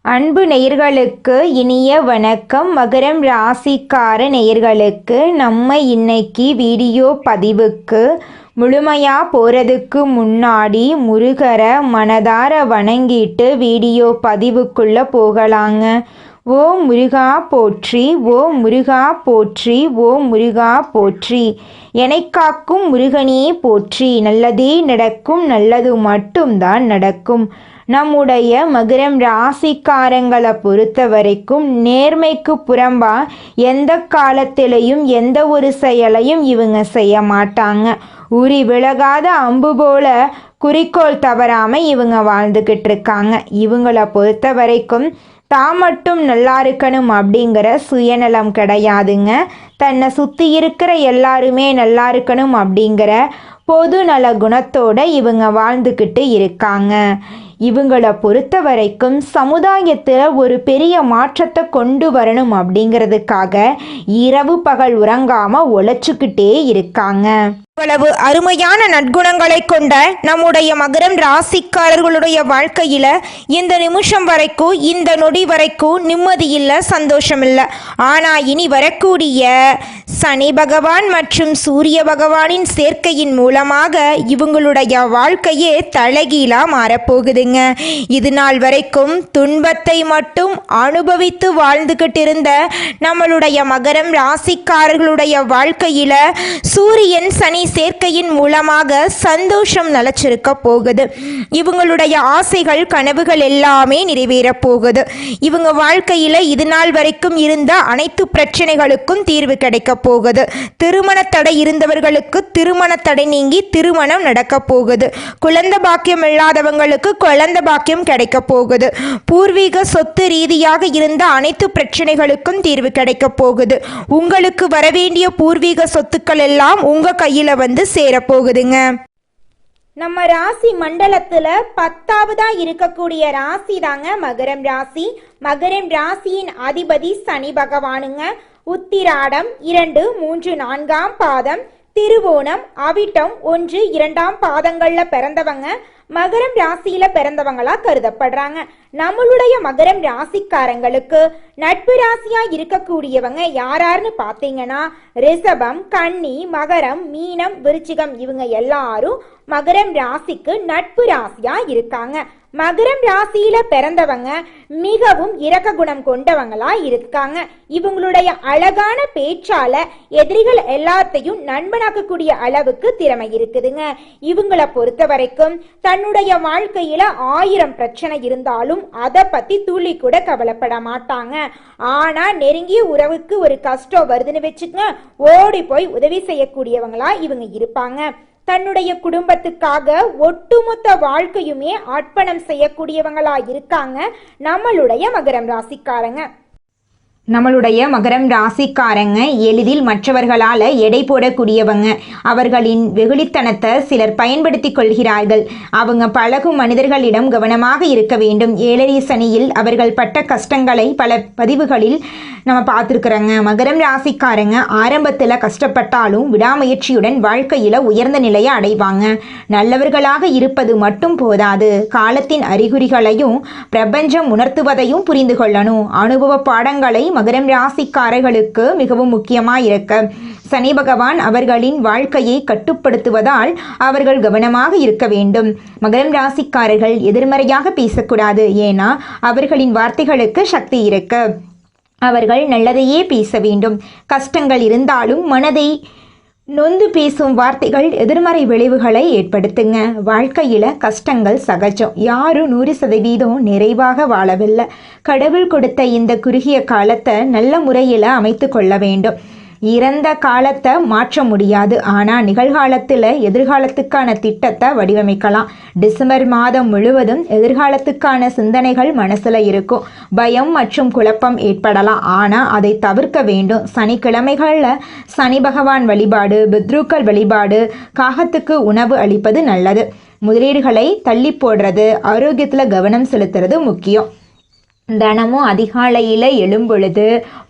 அன்பு நேயர்களுக்கு இனிய வணக்கம். மகரம் ராசிக்கார நேயர்களுக்கு நம்ம இன்னைக்கு வீடியோ பதிவுக்கு முழுமையாக போகிறதுக்கு முன்னாடி முருகரை மனதார வணங்கிட்டு வீடியோ பதிவுக்குள்ளே போகலாங்க. ஓ முருகா போற்றி, ஓ முருகா போற்றி, ஓ முருகா போற்றி, என்னை காக்கும் முருகனே போற்றி. நல்லதே நடக்கும், நல்லது மட்டும்தான் நடக்கும். நம்முடைய மகரம் ராசிக்காரங்களை பொறுத்த வரைக்கும் நேர்மைக்கு புறம்பா எந்த காலத்திலையும் எந்த ஒரு செயலையும் இவங்க செய்ய மாட்டாங்க. உரி விலகாத அம்பு போல குறிக்கோள் தவறாமல் இவங்க வாழ்ந்துக்கிட்டு இருக்காங்க. இவங்களை பொறுத்த வரைக்கும் தான் மட்டும் நல்லா இருக்கணும் அப்படிங்கிற சுயநலம் கிடையாதுங்க. தன்னை சுற்றி இருக்கிற எல்லாருமே நல்லா இருக்கணும் அப்படிங்கிற பொது நல குணத்தோட இவங்க வாழ்ந்துக்கிட்டு இருக்காங்க. இவங்களை பொறுத்த வரைக்கும் சமுதாயத்தில் ஒரு பெரிய மாற்றத்தை கொண்டு வரணும் அப்படிங்கிறதுக்காக இரவு பகல் உறங்காமல் உழைச்சிக்கிட்டே இருக்காங்க. இவ்வளவு அருமையான நற்குணங்களை கொண்ட நம்முடைய மகரம் ராசிக்காரர்களுடைய வாழ்க்கையில் இந்த நிமிஷம் வரைக்கும் இந்த நொடி வரைக்கும் நிம்மதி இல்லை, சந்தோஷம் இல்லை. ஆனால் இனி வரக்கூடிய சனி பகவான் மற்றும் சூரிய பகவானின் சேர்க்கையின் மூலமாக இவங்களுடைய வாழ்க்கையே தலைகீழாக மாறப்போகுதுங்க. இது நாள் வரைக்கும் துன்பத்தை மட்டும் அனுபவித்து வாழ்ந்துகிட்டு இருந்த நம்மளுடைய மகரம் ராசிக்காரர்களுடைய வாழ்க்கையில் சூரியன் சனி சேர்க்கையின் மூலமாக சந்தோஷம் நிலச்சிருக்க போகுது. இவங்களுடைய ஆசைகள் கனவுகள் எல்லாமே நிறைவேற போகுது. இவங்க வாழ்க்கையில் இது நாள் வரைக்கும் இருந்த அனைத்து பிரச்சனைகளுக்கும் தீர்வு கிடைக்க போகுது. திருமண தடை இருந்தவர்களுக்கு திருமண தடை நீங்கி திருமணம் நடக்க போகுது. குழந்தை பாக்கியம் இல்லாதவங்களுக்கு குழந்தை பாக்கியம் கிடைக்க போகுது. பூர்வீக சொத்து ரீதியாக இருந்த அனைத்து பிரச்சனைகளுக்கும் தீர்வு கிடைக்க போகுது. உங்களுக்கு வரவேண்டிய பூர்வீக சொத்துக்கள் எல்லாம் உங்க கையில வந்து சேரப்போகுதுங்க. நம்ம ராசி மண்டலத்துல 10ஆவதா இருக்கக்கூடிய ராசி தாங்க மகரம் ராசி. மகரம் ராசியின் அதிபதி சனி பகவானுங்க. உத்திராடம் 2, 3, 4ஆம் பாதம், திருவோணம், அவிட்டம் 1, 2ஆம் பாதங்கள்ல பிறந்தவங்க மகரம் ராசியில பிறந்தவங்களா கருதப்படுறாங்க. நம்மளுடைய மகரம் ராசிக்காரங்களுக்கு நட்பு ராசியா இருக்கக்கூடியவங்க யாராருன்னு பார்த்தீங்கன்னா ரிஷபம், கன்னி, மகரம், மீனம், விருச்சிகம் இவங்க எல்லாரும் மகரம் ராசிக்கு நட்பு ராசியா இருக்காங்க. மகரம் ராசியில பிறந்தவங்க மிகவும் இரக்க குணம் கொண்டவங்களா இருக்காங்க. இவங்களுடைய அழகான பேச்சால எதிரிகள் எல்லாத்தையும் நண்பனாக்கக்கூடிய அளவுக்கு திறமை இருக்குதுங்க. இவங்களை பொறுத்த வரைக்கும் தன்னுடைய வாழ்க்கையில 1000 பிரச்சனை இருந்தாலும் அதை பத்தி துளி கூட கவலைப்பட மாட்டாங்க. ஆனா நெருங்கிய உறவுக்கு ஒரு கஷ்டம் வருதுன்னு வச்சுக்கங்க, ஓடி போய் உதவி செய்யக்கூடியவங்களா இவங்க இருப்பாங்க. தன்னுடைய குடும்பத்துக்காக ஒட்டுமொத்த வாழ்க்கையுமே அர்ப்பணம் செய்யக்கூடியவங்களா இருக்காங்க நம்மளுடைய மகரம் ராசிக்காரங்க. நம்மளுடைய மகரம் ராசிக்காரங்க எளிதில் மற்றவர்களால் எடை போடக்கூடியவங்க. அவர்களின் வெகுளித்தனத்தை சிலர் பயன்படுத்தி கொள்கிறார்கள். அவங்க பழகும் மனிதர்களிடம் கவனமாக இருக்க வேண்டும். ஏழரை சனியில் அவர்கள் பட்ட கஷ்டங்களை பல பதிவுகளில் நம்ம பார்த்துருக்குறோங்க. மகரம் ராசிக்காரங்க ஆரம்பத்தில் கஷ்டப்பட்டாலும் விடாமுயற்சியுடன் வாழ்க்கையில் உயர்ந்த நிலையை அடைவாங்க. நல்லவர்களாக இருப்பது மட்டும் போதாது, காலத்தின் அறிகுறிகளையும் பிரபஞ்சம் உணர்த்துவதையும் புரிந்து கொள்ளணும். அனுபவ பாடங்களை மகரம் ராசிக்காரர்களுக்கு மிகவும் முக்கியமாக இருக்க சனி பகவான் அவர்களின் வாழ்க்கையை கட்டுப்படுத்துவதால் அவர்கள் கவனமாக இருக்க வேண்டும். மகரம் ராசிக்காரர்கள் எதிர்மறையாக பேசக்கூடாது. ஏன்னா அவர்களின் வார்த்தைகளுக்கு சக்தி இருக்கு. அவர்கள் நல்லதையே பேச வேண்டும். கஷ்டங்கள் இருந்தாலும் மனதை நொந்து பேசும் வார்த்தைகள் எதிர்மறை விளைவுகளை ஏற்படுத்துங்க. வாழ்க்கையில் கஷ்டங்கள் சகஜம். யாரும் 100% நிறைவாக வாழவில்லை. கடவுள் கொடுத்த இந்த குறுகிய காலத்தை நல்ல முறையில் அமைத்து கொள்ள வேண்டும். இறந்த காலத்தை மாற்ற முடியாது, ஆனால் நிகழ்காலத்தில் எதிர்காலத்துக்கான திட்டத்தை வடிவமைக்கலாம். டிசம்பர் மாதம் முழுவதும் எதிர்காலத்துக்கான சிந்தனைகள் மனசில் இருக்கும். பயம் மற்றும் குழப்பம் ஏற்படலாம், ஆனால் அதை தவிர்க்க வேண்டும். சனிக்கிழமைகளில் சனி பகவான் வழிபாடு, பித்ருக்கள் வழிபாடு, காகத்துக்கு உணவு அளிப்பது நல்லது. முதலீடுகளை தள்ளி போடுறது, ஆரோக்கியத்தில் கவனம் செலுத்துறது முக்கியம். தினமும் அதிகாலையில் எழும்பொழுது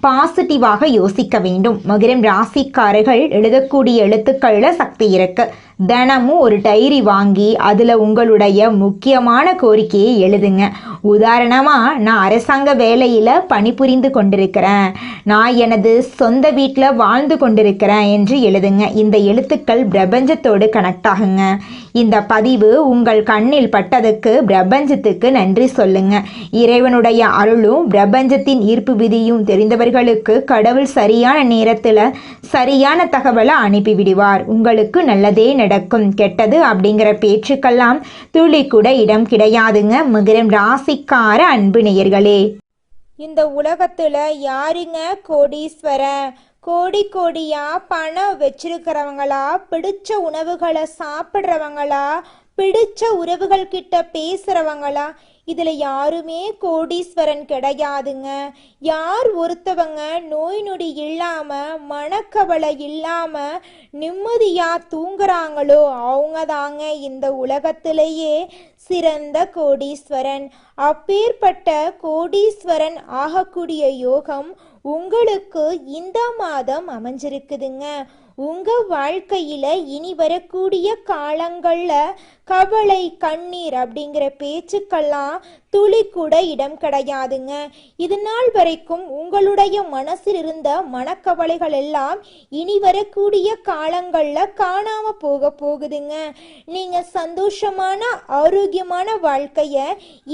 பாசிட்டிவாக யோசிக்க வேண்டும். மகரம் ராசிக்காரர்கள் எழுதக்கூடிய எழுத்துக்களில் சக்தி இருக்கு. தினமும் ஒரு டைரி வாங்கி அதில் உங்களுடைய முக்கியமான கோரிக்கையை எழுதுங்க. உதாரணமாக, நான் அரசாங்க வேலையில் பணிபுரிந்து கொண்டிருக்கிறேன், நான் எனது சொந்த வீட்டில் வாழ்ந்து கொண்டிருக்கிறேன் என்று எழுதுங்க. இந்த எழுத்துக்கள் பிரபஞ்சத்தோடு கனெக்ட் ஆகுங்க. இந்த பதிவு உங்கள் கண்ணில் பட்டதுக்கு பிரபஞ்சத்துக்கு நன்றி சொல்லுங்க. இறைவனுடைய அருளும் பிரபஞ்சத்தின் ஈர்ப்பு விதியும் தெரிந்தவர்களுக்கு கடவுள் சரியான நேரத்தில் சரியான தகவலை அனுப்பிவிடுவார். உங்களுக்கு நல்லதே நடக்கும். கெட்டது அப்படிங்கிற பேச்சுக்கெல்லாம் துளி கூட இடம் கிடையாதுங்க. மகரம் ராசிக்கார அன்பு நேயர்களே, இந்த உலகத்துல யாருங்க கோடீஸ்வரன்? கோடியா பணம் வச்சிருக்கிறவங்களா, பிடிச்ச உணவுகளை சாப்பிட்றவங்களா, பிடிச்ச உறவுகள் கிட்ட பேசுறவங்களா? இதுல யாருமே கோடீஸ்வரன் கிடையாதுங்க. யார் ஒருத்தவங்க நோய் நொடி இல்லாம மனக்கவலை இல்லாம நிம்மதியா தூங்குறாங்களோ அவங்க தாங்க இந்த உலகத்திலேயே சிறந்த கோடீஸ்வரன். அப்பேற்பட்ட கோடீஸ்வரன் ஆகக்கூடிய யோகம் உங்களுக்கு இந்த மாதம் அமைஞ்சிருக்குதுங்க. உங்க வாழ்க்கையில இனி வரக்கூடிய காலங்கள்ல கவலை கண்ணீர் அப்படிங்கிற பேச்சுக்கெல்லாம் துளி கூட இடம் கிடையாதுங்க. இது நாள் வரைக்கும் உங்களுடைய மனசில் இருந்த மனக்கவலைகள் எல்லாம் இனி வரக்கூடிய காலங்கள்ல காணாம போகுதுங்க. நீங்க சந்தோஷமான ஆரோக்கியமான வாழ்க்கைய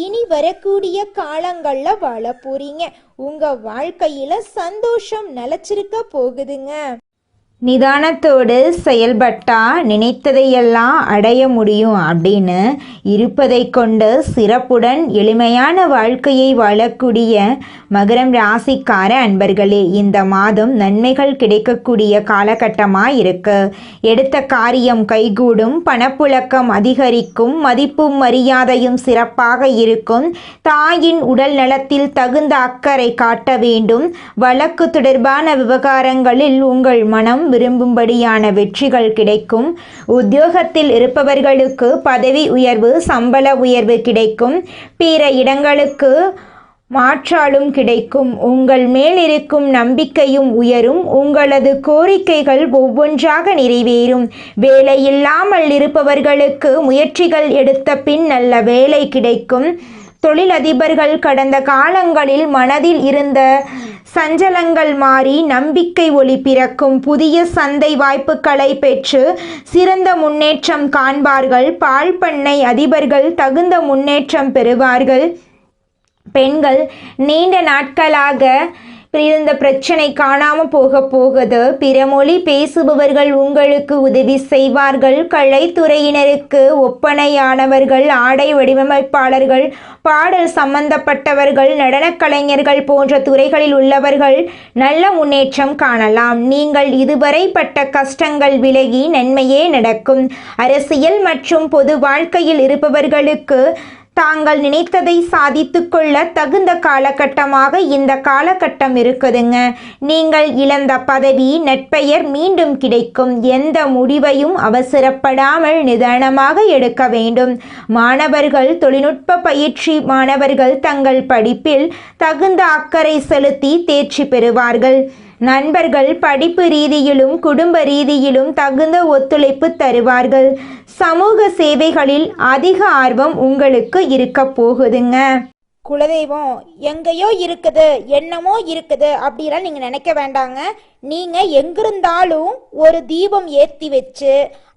இனி வரக்கூடிய காலங்கள்ல வாழ போறீங்க. உங்க வாழ்க்கையில சந்தோஷம் நிலைச்சிருக்க போகுதுங்க. நிதானத்தோடு செயல்பட்டா நினைத்ததையெல்லாம் அடைய முடியும் அப்படின்னு இருப்பதை கொண்டு சிறப்புடன் எளிமையான வாழ்க்கையை வாழக்கூடிய மகரம் ராசிக்கார அன்பர்களே, இந்த மாதம் நன்மைகள் கிடைக்கக்கூடிய காலகட்டமாக இருக்கு. எடுத்த காரியம் கைகூடும், பணப்புழக்கம் அதிகரிக்கும், மதிப்பும் மரியாதையும் சிறப்பாக இருக்கும். தாயின் உடல் நலத்தில் தகுந்த அக்கறை காட்ட வேண்டும். வழக்கு தொடர்பான விவகாரங்களில் உங்கள் மனம் விரும்பும்படியான வெற்றிகள் கிடைக்கும். உத்தியோகத்தில் இருப்பவர்களுக்கு பதவி உயர்வு, சம்பள உயர்வு கிடைக்கும். பிற இடங்களுக்கு மாற்றாலும் கிடைக்கும். உங்கள் மேல் இருக்கும் நம்பிக்கையும் உயரும். உங்களது கோரிக்கைகள் ஒவ்வொன்றாக நிறைவேறும். வேலை இல்லாமல் இருப்பவர்களுக்கு முயற்சிகள் எடுத்த பின் நல்ல வேலை கிடைக்கும். தொழிலதிபர்கள் கடந்த காலங்களில் மனதில் இருந்த சஞ்சலங்கள் மாறி நம்பிக்கை ஒளி பிறக்கும். புதிய சந்தை வாய்ப்புகளை பெற்று சிறந்த முன்னேற்றம் காண்பார்கள். பால் பண்ணை அதிபர்கள் தகுந்த முன்னேற்றம் பெறுவார்கள். பெண்கள் நீண்ட நாட்களாக இருந்த பிரச்சனை காணாமல் போகுது. பிற மொழி பேசுபவர்கள் உங்களுக்கு உதவி செய்வார்கள். கலைத்துறையினருக்கு ஒப்பனையானவர்கள், ஆடை வடிவமைப்பாளர்கள், பாடல் சம்பந்தப்பட்டவர்கள், நடனக் கலைஞர்கள் போன்ற துறைகளில் உள்ளவர்கள் நல்ல முன்னேற்றம் காணலாம். நீங்கள் இதுவரை பட்ட கஷ்டங்கள் விலகி நன்மையே நடக்கும். அரசியல் மற்றும் பொது வாழ்க்கையில் இருப்பவர்களுக்கு தாங்கள் நினைத்ததை சாதித்து கொள்ள தகுந்த காலகட்டமாக இந்த காலகட்டம் இருக்குதுங்க. நீங்கள் இழந்த பதவி, நற்பெயர் மீண்டும் கிடைக்கும். எந்த முடிவையும் அவசரப்படாமல் நிதானமாக எடுக்க வேண்டும். மாணவர்கள், தொழில்நுட்ப பயிற்சி மாணவர்கள் தங்கள் படிப்பில் தகுந்த அக்கறை செலுத்தி தேர்ச்சி பெறுவார்கள். நண்பர்கள் படிப்பு ரீதியிலும் குடும்ப ரீதியிலும் தகுந்த ஒத்துழைப்பு தருவார்கள். சமூக சேவைகளில் அதிக ஆர்வம் உங்களுக்கு இருக்க போகுதுங்க. குலதெய்வம் எங்கேயோ இருக்குது, என்னமோ இருக்குது அப்படிலாம் நீங்க நினைக்க வேண்டாங்க. நீங்க எங்கிருந்தாலும் ஒரு தீபம் ஏற்றி வச்சு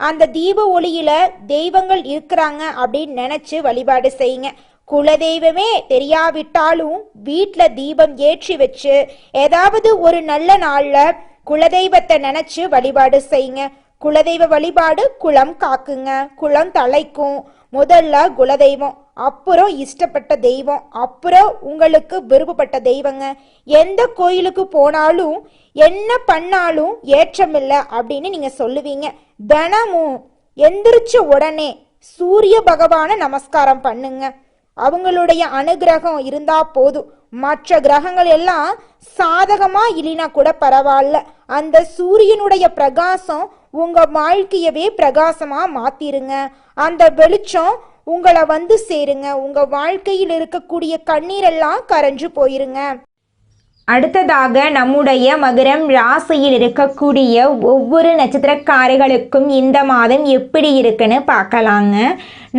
அந்த தீப ஒளியில தெய்வங்கள் இருக்கிறாங்க அப்படின்னு நினைச்சு வழிபாடு செய்யுங்க. குலதெய்வமே தெரியாவிட்டாலும் வீட்டில் தீபம் ஏற்றி வச்சு ஏதாவது ஒரு நல்ல நாள்ல குலதெய்வத்தை நினைச்சு வழிபாடு செய்யுங்க. குலதெய்வ வழிபாடு குலம் காக்குங்க, குலம் தலைக்கும். முதல்ல குலதெய்வம், அப்புறம் இஷ்டப்பட்ட தெய்வம், அப்புறம் உங்களுக்கு விருப்பப்பட்ட தெய்வங்க. எந்த கோயிலுக்கு போனாலும் என்ன பண்ணாலும் ஏற்றமில்லை அப்படின்னு நீங்க சொல்லுவீங்க. தினமும் எந்திரிச்ச உடனே சூரிய பகவான நமஸ்காரம் பண்ணுங்க. அவங்களுடைய அனுகிரகம் இருந்தா போதும். மற்ற கிரகங்கள் எல்லாம் சாதகமா இல்லைனா கூட பரவாயில்ல, அந்த சூரியனுடைய பிரகாசம் உங்க வாழ்க்கையவே பிரகாசமா மாத்திருங்க. அந்த வெளிச்சம் உங்களை வந்து சேருங்க. உங்க வாழ்க்கையில் இருக்கக்கூடிய கண்ணீரெல்லாம் கரைஞ்சு போயிருங்க. அடுத்ததாக நம்முடைய மகரம் ராசியில் இருக்கக்கூடிய ஒவ்வொரு நட்சத்திரக்காரர்களுக்கும் இந்த மாதம் எப்படி இருக்குன்னு பார்க்கலாங்க.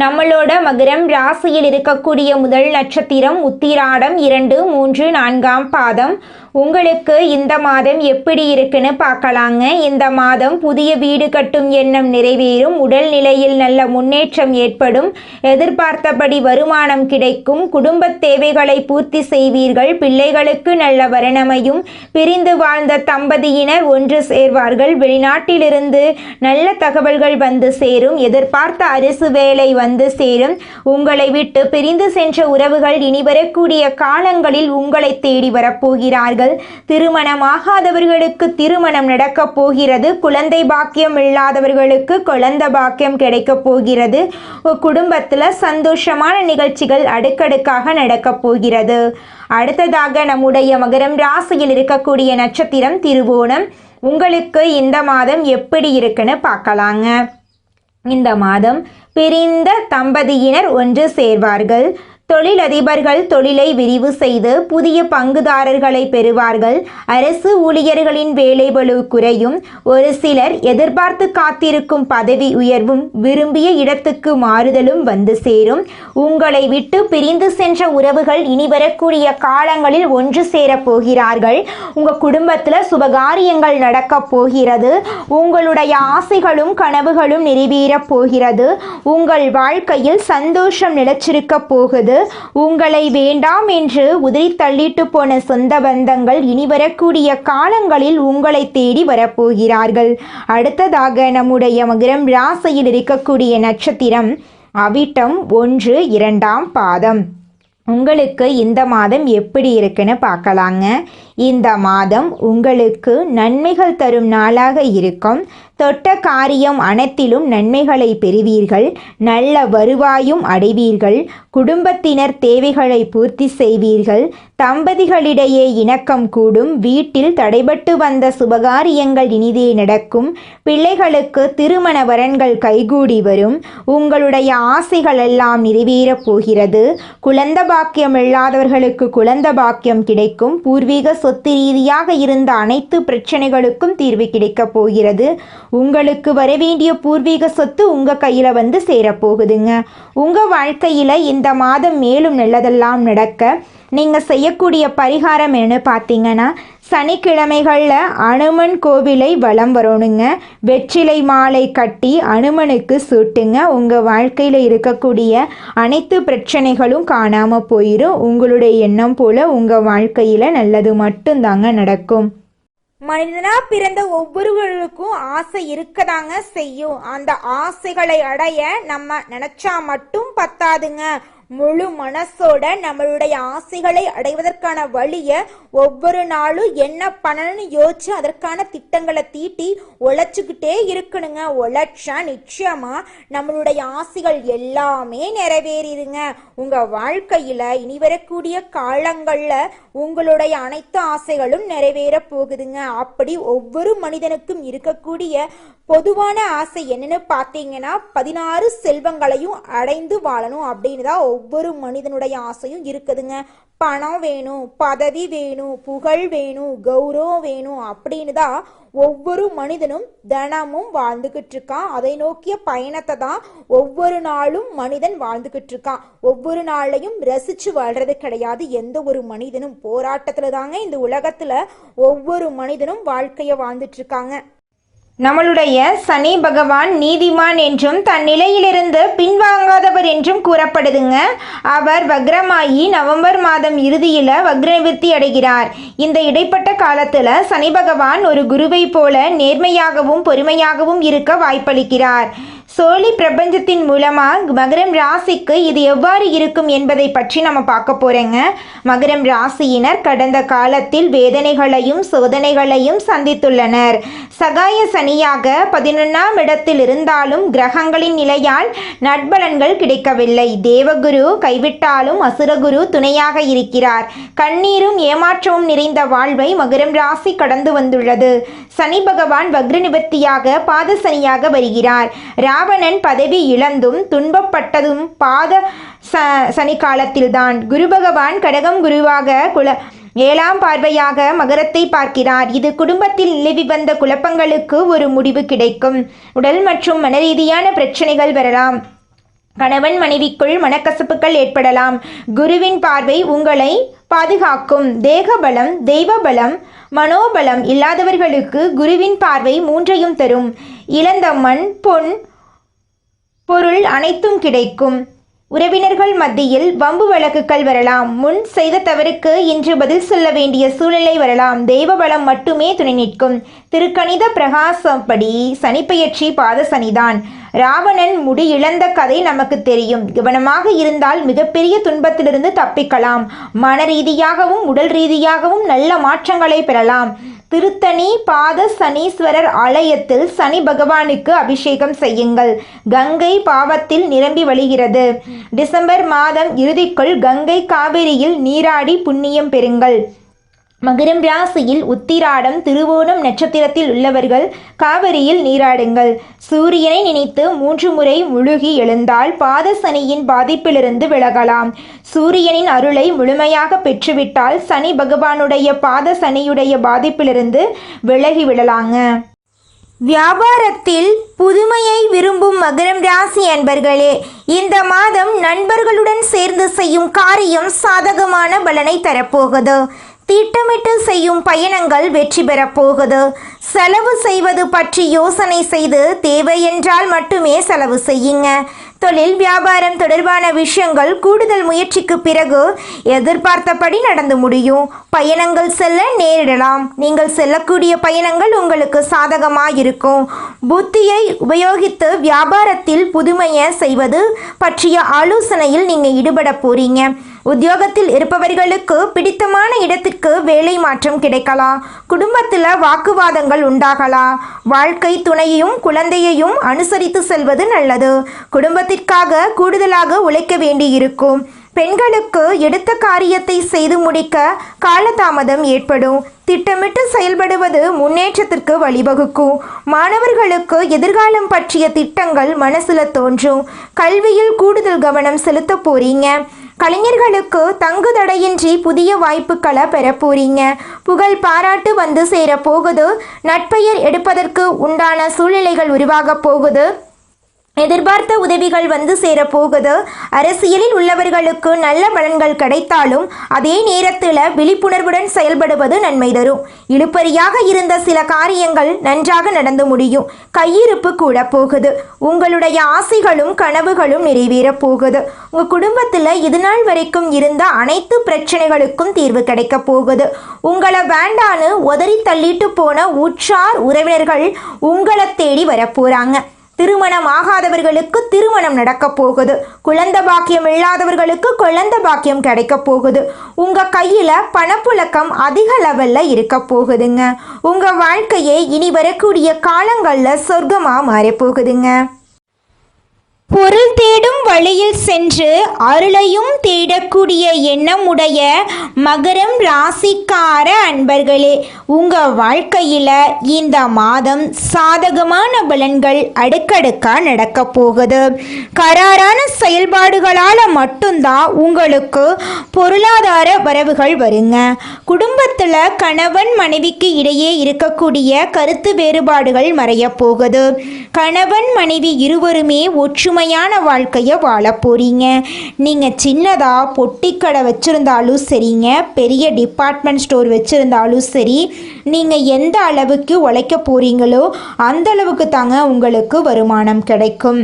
நம்மளோட மகரம் ராசியில் இருக்கக்கூடிய முதல் நட்சத்திரம் உத்திராடம் 2, 3, 4ஆம் பாதம். உங்களுக்கு இந்த மாதம் எப்படி இருக்குன்னு பார்க்கலாங்க. இந்த மாதம் புதிய வீடு கட்டும் எண்ணம் நிறைவேறும், உடல்நிலையில் நல்ல முன்னேற்றம் ஏற்படும், எதிர்பார்த்தபடி வருமானம் கிடைக்கும், குடும்ப தேவைகளை பூர்த்தி செய்வீர்கள், பிள்ளைகளுக்கு நல்ல வரணமையும், பிரிந்து வாழ்ந்த தம்பதியினர் ஒன்று சேர்வார்கள், வெளிநாட்டிலிருந்து நல்ல தகவல்கள் வந்து சேரும், எதிர்பார்த்த அரசு வேலை வந்து சேரும், உங்களை விட்டு பிரிந்து சென்ற உறவுகள் இனி வரக்கூடிய காலங்களில் உங்களை தேடி வரப்போகிறார்கள். திருமணமாகாதவர்களுக்கு திருமணம் நடக்கப் போகிறது, குழந்தை பாக்கியம் இல்லாதவர்களுக்கு குழந்தை பாக்கியம் கிடைக்கப் போகிறது, குடும்பத்தில் சந்தோஷமான நிகழ்ச்சிகள் அடுக்கடுக்காக நடக்கப் போகிறது. அடுத்ததாக நம்முடைய மகரம் ராசியில் இருக்கக்கூடிய நட்சத்திரம் திருவோணம். உங்களுக்கு இந்த மாதம் எப்படி இருக்குன்னு பார்க்கலாங்க. இந்த மாதம் பிரிந்த தம்பதியினர் ஒன்று சேர்வார்கள், தொழிலதிபர்கள் தொழிலை விரிவு செய்து புதிய பங்குதாரர்களை பெறுவார்கள், அரசு ஊழியர்களின் வேலைபளு குறையும், ஒரு சிலர் எதிர்பார்த்து காத்திருக்கும் பதவி உயர்வும் விரும்பிய இடத்துக்கு மாறுதலும் வந்து சேரும், உங்களை விட்டு பிரிந்து சென்ற உறவுகள் இனி வரக்கூடிய காலங்களில் ஒன்று சேரப் போகிறார்கள், உங்கள் குடும்பத்தில் சுபகாரியங்கள் நடக்கப் போகிறது, உங்களுடைய ஆசைகளும் கனவுகளும் நிறைவேறப் போகிறது, உங்கள் வாழ்க்கையில் சந்தோஷம் நிலைச்சிருக்க போகுது, உங்களை வேண்டாம் என்று உதறி தள்ளிட்டு போன சொந்த பந்தங்கள் இனி வரக்கூடிய காலங்களில் உங்களை தேடி வரப்போகிறார்கள். அடுத்ததாக நம்முடைய மகரம் ராசியில் இருக்கக்கூடிய நட்சத்திரம் அவிட்டம் 1, 2ஆம் பாதம். உங்களுக்கு இந்த மாதம் எப்படி இருக்குன்னு பார்க்கலாங்க. இந்த மாதம் உங்களுக்கு நன்மைகள் தரும் நாளாக இருக்கும், தொட்ட காரியம் அனைத்திலும் நன்மைகளை பெறுவீர்கள், நல்ல வருவாயும் அடைவீர்கள், குடும்பத்தினர் தேவைகளை பூர்த்தி செய்வீர்கள், தம்பதிகளிடையே இணக்கம் கூடும், வீட்டில் தடைபட்டு வந்த சுபகாரியங்கள் இனிதே நடக்கும், பிள்ளைகளுக்கு திருமண வரன்கள் கைகூடி வரும், உங்களுடைய ஆசைகள் எல்லாம் நிறைவேறப் போகிறது, குழந்தை பாக்கியம் இல்லாதவர்களுக்கு குழந்தை பாக்கியம் கிடைக்கும், பூர்வீக சொத்து ரீதியாக இருந்த அனைத்து பிரச்சனைகளுக்கும் தீர்வு கிடைக்கப் போகிறது, உங்களுக்கு வரவேண்டிய பூர்வீக சொத்து உங்கள் கையில் வந்து சேரப்போகுதுங்க. உங்கள் வாழ்க்கையில் இந்த மாதம் மேலும் நல்லதெல்லாம் நடக்க நீங்கள் செய்யக்கூடிய பரிகாரம் என்ன பார்த்தீங்கன்னா, சனிக்கிழமைகளில் அனுமன் கோவிலை வலம் வரணுங்க, வெற்றிலை மாலை கட்டி அனுமனுக்கு சூட்டுங்க. உங்கள் வாழ்க்கையில் இருக்கக்கூடிய அனைத்து பிரச்சனைகளும் காணாமல் போயிடும். உங்களுடைய எண்ணம் போல் உங்கள் வாழ்க்கையில் நல்லது மட்டும்தாங்க நடக்கும். மனிதனா பிறந்த ஒவ்வொருவருக்கும் ஆசை இருக்கதாங்க செய்யும். அந்த ஆசைகளை அடைய நம்ம நினைச்சா மட்டும் பத்தாதுங்க, முழு மனசோட நம்மளுடைய ஆசைகளை அடைவதற்கான வழியை ஒவ்வொரு நாளும் என்ன பண்ணணும்னு யோசிச்சு அதற்கான திட்டங்களை தீட்டி உழைச்சிக்கிட்டே இருக்கணுங்க. உழைச்சா நிச்சயமா நம்மளுடைய ஆசைகள் எல்லாமே நிறைவேறிடுங்க. உங்க வாழ்க்கையில இனி வரக்கூடிய காலங்கள்ல உங்களுடைய அனைத்து ஆசைகளும் நிறைவேற போகுதுங்க. அப்படி ஒவ்வொரு மனிதனுக்கும் இருக்கக்கூடிய பொதுவான ஆசை என்னன்னு பார்த்தீங்கன்னா 16 செல்வங்களையும் அடைந்து வாழணும் அப்படின்னு தான் ஒவ்வொரு மனிதனுடைய ஆசையும் இருக்குதுங்க. பணம் வேணும், பதவி வேணும், புகழ் வேணும், கௌரவம் வேணும் அப்படின்னு தான் ஒவ்வொரு மனிதனும் தினமும் வாழ்ந்துகிட்டு இருக்கான். அதை நோக்கிய பயணத்தை தான் ஒவ்வொரு நாளும் மனிதன் வாழ்ந்துகிட்டு இருக்கான். ஒவ்வொரு நாளையும் ரசிச்சு வாழ்றது கிடையாது. எந்த ஒரு மனிதனும் போராட்டத்துல தாங்க இந்த உலகத்துல ஒவ்வொரு மனிதனும் வாழ்க்கைய வாழ்ந்துட்டு இருக்காங்க. நம்மளுடைய சனி பகவான் நீதிமான் என்றும் தன் நிலையிலிருந்து பின்வாங்காதவர் என்றும் கூறப்படுதுங்க. அவர் வக்ரமாயி நவம்பர் மாதம் இறுதியில் வக்ரநிவர்த்தி அடைகிறார். இந்த இடைப்பட்ட காலத்தில் சனி பகவான் ஒரு குருவை போல நேர்மையாகவும் பொறுமையாகவும் இருக்க வாய்ப்பளிக்கிறார். சோழி பிரபஞ்சத்தின் மூலமாக மகரம் ராசிக்கு இது எவ்வாறு இருக்கும் என்பதை பற்றி நம்ம பார்க்க போகிறோங்க. மகரம் ராசியினர் கடந்த காலத்தில் வேதனைகளையும் சோதனைகளையும் சந்தித்துள்ளனர். சகாய சனியாக 11ஆம் இடத்தில் இருந்தாலும் கிரகங்களின் நிலையால் நட்பலன்கள் கிடைக்கவில்லை. தேவகுரு கைவிட்டாலும் அசுரகுரு துணையாக இருக்கிறார். கண்ணீரும் ஏமாற்றமும் நிறைந்த வாழ்வை மகரம் ராசி கடந்து வந்துள்ளது. சனி பகவான் வக்ர நிவர்த்தியாக பாத சனியாக வருகிறார். ராவணன் பதவி இழந்தும் துன்பப்பட்டதும் பாத சனி காலத்தில்தான். குரு பகவான் கடகம் குருவாக 7ஆம் பார்வையாக மகரத்தை பார்க்கிறார். இது குடும்பத்தில் நிலவி வந்த குழப்பங்களுக்கு ஒரு முடிவு கிடைக்கும். உடல் மற்றும் மனரீதியான பிரச்சனைகள் வரலாம். கணவன் மனைவிக்குள் மனக்கசப்புகள் ஏற்படலாம். குருவின் பார்வை உங்களை பாதுகாக்கும். தேகபலம், தெய்வபலம், மனோபலம் இல்லாதவர்களுக்கு குருவின் பார்வை 3ஐயும் தரும். இழந்த மண், பொன், பொருள் அனைத்தும் கிடைக்கும். உறவினர்கள் மத்தியில் வம்பு வழக்குகள் வரலாம். முன் செய்த தவறுக்கு இன்று பதில் சொல்ல வேண்டிய சூழ்நிலை வரலாம். தெய்வ பலம் மட்டுமே துணை நிற்கும். திருக்கணித பிரகாசப்படி சனிப்பெயர்ச்சி பாத சனிதான். ராவணன் முடி இழந்த கதை நமக்கு தெரியும். கவனமாக இருந்தால் மிகப்பெரிய துன்பத்திலிருந்து தப்பிக்கலாம். மன ரீதியாகவும் உடல் ரீதியாகவும் நல்ல மாற்றங்களை பெறலாம். திருத்தணி பாத சனீஸ்வரர் ஆலயத்தில் சனி பகவானுக்கு அபிஷேகம் செய்யுங்கள். கங்கை பாவத்தில் நிரம்பி வழிகிறது. டிசம்பர் மாதம் இறுதிக்குள் கங்கை காவிரியில் நீராடி புண்ணியம் பெறுங்கள். மகரம் ராசியில் உத்திராடம், திருவோணம் நட்சத்திரத்தில் உள்ளவர்கள் காவிரியில் நீராடுங்கள். சூரியனை நினைத்து 3 முறை முழுகி எழுந்தால் பாத சனியின் பாதிப்பிலிருந்து விலகலாம். சூரியனின் அருளை முழுமையாக பெற்றுவிட்டால் சனி பகவானுடைய பாத சனியுடைய பாதிப்பிலிருந்து விலகிவிடலாங்க. வியாபாரத்தில் புதுமையை விரும்பும் மகரம் ராசி அன்பர்களே, இந்த மாதம் நண்பர்களுடன் சேர்ந்து செய்யும் காரியம் சாதகமான பலனை தரப்போகுது. திட்டமிட்டு செய்யும் பயணங்கள் வெற்றி பெறப்போகுது. செலவு செய்வது பற்றி யோசனை செய்து தேவையென்றால் மட்டுமே செலவு செய்யுங்க. தொழில் வியாபாரம் தொடர்பான விஷயங்கள் கூடுதல் முயற்சிக்கு பிறகு எதிர்பார்த்தபடி நடந்து முடியும். பயணங்கள் செல்ல நேரிடலாம். நீங்கள் செல்லக்கூடிய பயணங்கள் உங்களுக்கு சாதகமாக இருக்கும். புத்தியை உபயோகித்து வியாபாரத்தில் புதுமையை செய்வது பற்றிய ஆலோசனையில் நீங்கள் ஈடுபட போறீங்க. உத்தியோகத்தில் இருப்பவர்களுக்கு பிடித்தமான இடத்திற்கு வேலை மாற்றம் கிடைக்கலாம். குடும்பத்தில் வாக்குவாதங்கள் உண்டாகலாம். வாழ்க்கை துணையையும் குழந்தையையும் அனுசரித்து செல்வது நல்லது. குடும்பத்திற்காக கூடுதலாக உழைக்க வேண்டியிருக்கும். பெண்களுக்கு எடுத்த காரியத்தை செய்து முடிக்க காலதாமதம் ஏற்படும். திட்டமிட்டு செயல்படுவது முன்னேற்றத்திற்கு வழிவகுக்கும். மாணவர்களுக்கு எதிர்காலம் பற்றிய திட்டங்கள் மனசுல தோன்றும். கல்வியில் கூடுதல் கவனம் செலுத்த போறீங்க. கலைஞர்களுக்கு தங்கு தடையின்றி புதிய வாய்ப்புகளை பெற போறீங்க. புகழ் பாராட்டு வந்து சேர போகுது. நட்பெயர் எடுப்பதற்கு உண்டான சூழ்நிலைகள் உருவாக போகுது. எதிர்பார்த்த உதவிகள் வந்து சேரப்போகுது. அரசியலில் உள்ளவர்களுக்கு நல்ல பலன்கள் கிடைத்தாலும் அதே நேரத்தில் விழிப்புணர்வுடன் செயல்படுவது நன்மை தரும். இழுபறியாக இருந்த சில காரியங்கள் நன்றாக நடந்து முடியும். கையிருப்பு கூட போகுது. உங்களுடைய ஆசைகளும் கனவுகளும் நிறைவேற போகுது. உங்கள் குடும்பத்தில் இதுநாள் வரைக்கும் இருந்த அனைத்து பிரச்சனைகளுக்கும் தீர்வு கிடைக்க போகுது. உங்களை வேண்டான்னு உதறி தள்ளிட்டு போன உற்றார் உறவினர்கள் உங்களை தேடி வரப்போறாங்க. திருமணம் ஆகாதவர்களுக்கு திருமணம் நடக்க போகுது. குழந்தை பாக்கியம் இல்லாதவர்களுக்கு குழந்தை பாக்கியம் கிடைக்க போகுது. உங்க கையில பணப்புழக்கம் அதிக லெவல்ல இருக்க போகுதுங்க. உங்க வாழ்க்கையே இனி வரக்கூடிய காலங்கள்ல சொர்க்கமா மாற போகுதுங்க. பொருள் தேடும் வழியில் சென்று அருளையும் தேடக்கூடிய எண்ணமுடைய மகரம் ராசிக்கார அன்பர்களே, உங்கள் வாழ்க்கையில் இந்த மாதம் சாதகமான பலன்கள் அடுக்கடுக்காக நடக்க போகுது. கராரான செயல்பாடுகளால் மட்டும்தான் உங்களுக்கு பொருளாதார வரவுகள் வருங்க. குடும்பத்தில் கணவன் மனைவிக்கு இடையே இருக்கக்கூடிய கருத்து வேறுபாடுகள் மறைய போகுது. கணவன் மனைவி இருவருமே ஒற்றுமையான வாழ்க்கையை வாழ போறீங்க. நீங்கள் சின்னதாக பொட்டிக்கடை வச்சுருந்தாலும் சரிங்க, பெரிய டிபார்ட்மெண்ட் ஸ்டோர் வச்சுருந்தாலும் சரி, நீங்கள் எந்த அளவுக்கு உழைக்க போகிறீங்களோ அந்த அளவுக்கு தாங்க உங்களுக்கு வருமானம் கிடைக்கும்.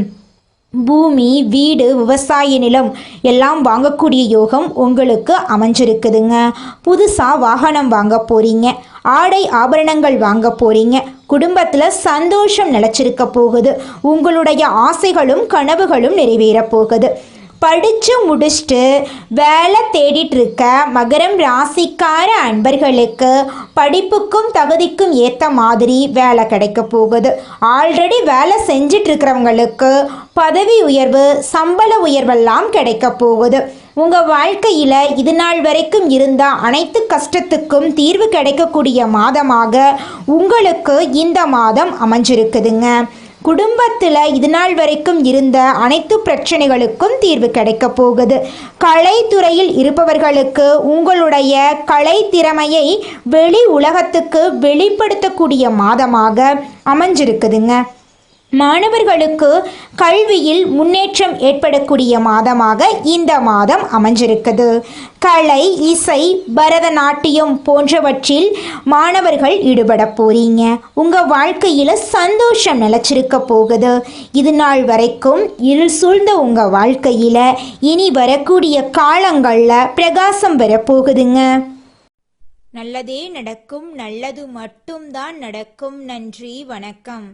பூமி, வீடு, விவசாய நிலம் எல்லாம் வாங்கக்கூடிய யோகம் உங்களுக்கு அமைஞ்சிருக்குதுங்க. புதுசாக வாகனம் வாங்க போகிறீங்க. ஆடை ஆபரணங்கள் வாங்க போகிறீங்க. குடும்பத்தில் சந்தோஷம் நிலச்சிருக்க போகுது. உங்களுடைய ஆசைகளும் கனவுகளும் நிறைவேற போகுது. படித்து முடிச்சுட்டு வேலை தேடிட்டு இருக்க மகரம் ராசிக்கார அன்பர்களுக்கு படிப்புக்கும் தகுதிக்கும் ஏற்ற மாதிரி வேலை கிடைக்க போகுது. ஆல்ரெடி வேலை செஞ்சிட்டு இருக்கிறவங்களுக்கு பதவி உயர்வு, சம்பள உயர்வெல்லாம் கிடைக்க போகுது. உங்கள் வாழ்க்கையில் இது நாள் வரைக்கும் இருந்த அனைத்து கஷ்டத்துக்கும் தீர்வு கிடைக்கக்கூடிய மாதமாக உங்களுக்கு இந்த மாதம் அமைஞ்சிருக்குதுங்க. குடும்பத்தில் இது நாள் வரைக்கும் இருந்த அனைத்து பிரச்சனைகளுக்கும் தீர்வு கிடைக்க போகுது. கலைத்துறையில் இருப்பவர்களுக்கு உங்களுடைய கலை திறமையை வெளி உலகத்துக்கு வெளிப்படுத்தக்கூடிய மாதமாக அமைஞ்சிருக்குதுங்க. மாணவர்களுக்கு கல்வியில் முன்னேற்றம் ஏற்படக்கூடிய மாதமாக இந்த மாதம் அமைஞ்சிருக்குது. கலை, இசை, பரதநாட்டியம் போன்றவற்றில் மாணவர்கள் ஈடுபட போறீங்க. உங்கள் வாழ்க்கையில் சந்தோஷம் நிலச்சிருக்க போகுது. இது நாள் வரைக்கும் இருள் சூழ்ந்த உங்கள் வாழ்க்கையில் இனி வரக்கூடிய காலங்களில் பிரகாசம் வரப்போகுதுங்க. நல்லதே நடக்கும், நல்லது மட்டும்தான் நடக்கும். நன்றி, வணக்கம்.